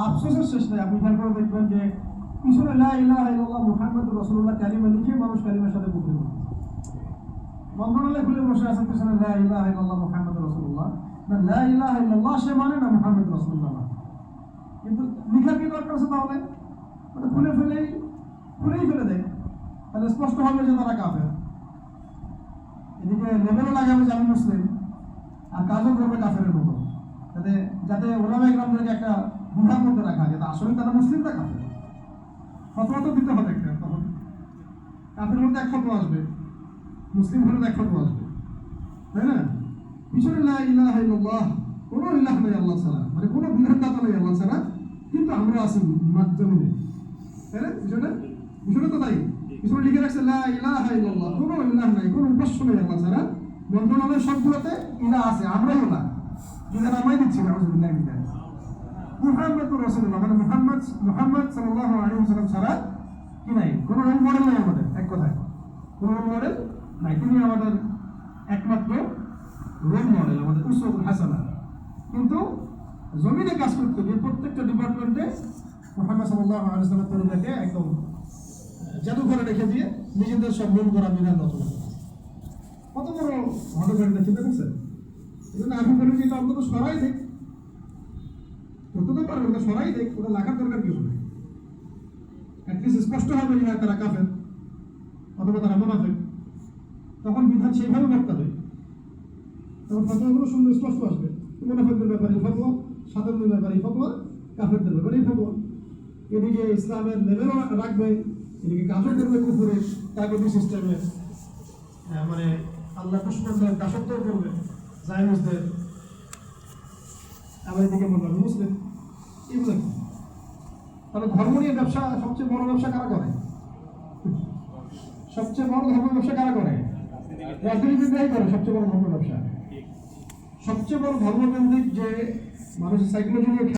আফসোসের শেষ নেই। আপনি খেয়াল করে দেখবেন যে পিছনে লা ইলাহা ইল্লাল্লাহ মুহাম্মাদুর রাসূলুল্লাহ কালিমা লিখে মানুষ কালিমার সাথে কুফরি করে। মন্ত্রণালয় খুলে বসে আছে পিছনে লা ইলাহা ইল্লাল্লাহ মুহাম্মাদুর রাসূলুল্লাহ, না লা ইলাহা ইল্লাল্লাহ সে মানে না মুহাম্মাদুর রাসূলুল্লাহ। কিন্তু লিখা কি দরকার আছে তাহলে? মানে খুলেই ফেলে দেয়, তাহলে স্পষ্ট হবে যে তারা কাফের। এদিকে লেবেলও লাগাবে যে আমি মুসলিম, আর কাজও করবে কাফের মতো, যাতে ওলামা ইকরামদেরকে একটা বিধার মধ্যে রাখা যায় আসলে তারা মুসলিমরা কাফের। ফতোয়া তো দিতে হবে একটা, তখন কাফের মধ্যে এক ফতোয়া আসবে, মুসলিম হলে এক ফতোয়া আসবে, তাই না? পিছনে লা ইলাহা ইল্লাল্লাহ, কোনো ইলাহ নেই আল্লাহ ছাড়া, মানে কোনো বিধানদাতা নেই আল্লাহ ছাড়া, কিন্তু আমরা আছি জমিনে, তাই না? বিষয়টা তো তাই। পিছনে লিখে রাখছে লা ইলাহা ইল্লাল্লাহ, কোনো ইলাহ নাই, কোনো উপাস্য নেই আল্লাহ ছাড়া। মন্ত্রণালয়ের সবগুলোতে ইলাহ আছে, আমরাই না, ইলাহ আমরাই দিচ্ছি না। মুহাম্মাদুর রাসূলুল্লাহ মানে মুহাম্মদ সাল্লাল্লাহু আলাইহি ওয়াসাল্লাম ছাড়া কি নাই, কোনো রোল মডেল নাই আমাদের, এক কথায় কোনো রোল মডেল নাই। তিনি আমাদের একমাত্র রোল মডেল, আমাদের উসওয়াতুল হাসানা। কিন্তু জমিনে কাজ করতে গিয়ে প্রত্যেকটা ডিপার্টমেন্টে মুহাম্মদ সাল্লাল্লাহু আলাইহি ওয়াসাল্লামের তরিকাকে একদম জাদু করে রেখে দিয়ে নিজেদের সব মন করা বিধান রচনা করে। কত বড় হটকারিতা চিন্তা করছেন? এই জন্য আমি বলি যে এটা অন্তত সরাই দেখ, করতে তো পারবে, ওটা সরাই দেখ, ওটা লাগার দরকার কি হবে? অ্যাটলিস্ট স্পষ্ট হবে যে তারা কাফের অথবা তারা মুনাফিক, তখন বিধান সেইভাবে করতে হবে, তখন ফতোয়াগুলো সুন্দর স্পষ্ট আসবে। মুনাফিকদের ব্যাপারে ফতোয়া, সাধারণের ব্যাপারে ফতোয়া, কাফেরদের ব্যাপারে ফতোয়া। এদিকে ইসলামের লেভেলও রাখবে, এদিকে কাজও করবে কুফুরে তাগতি সিস্টেমে, মানে আল্লাহ দুশমনদের দাসত্ব করবে জায়েজদের, আবার এদিকে বললাম মুসলিম। এগুলো কি? তাহলে ধর্ম নিয়ে ব্যবসা সবচেয়ে বড় ব্যবসা কারা করে? সবচেয়ে বড় ধর্ম ব্যবসা কারা করে? রাজনীতিবিদরাই করে সবচেয়ে বড় ধর্ম ব্যবসা। সবচেয়ে বড় ধর্মকেন্দ্রিক যে মানুষের সাইকোলজি নিয়ে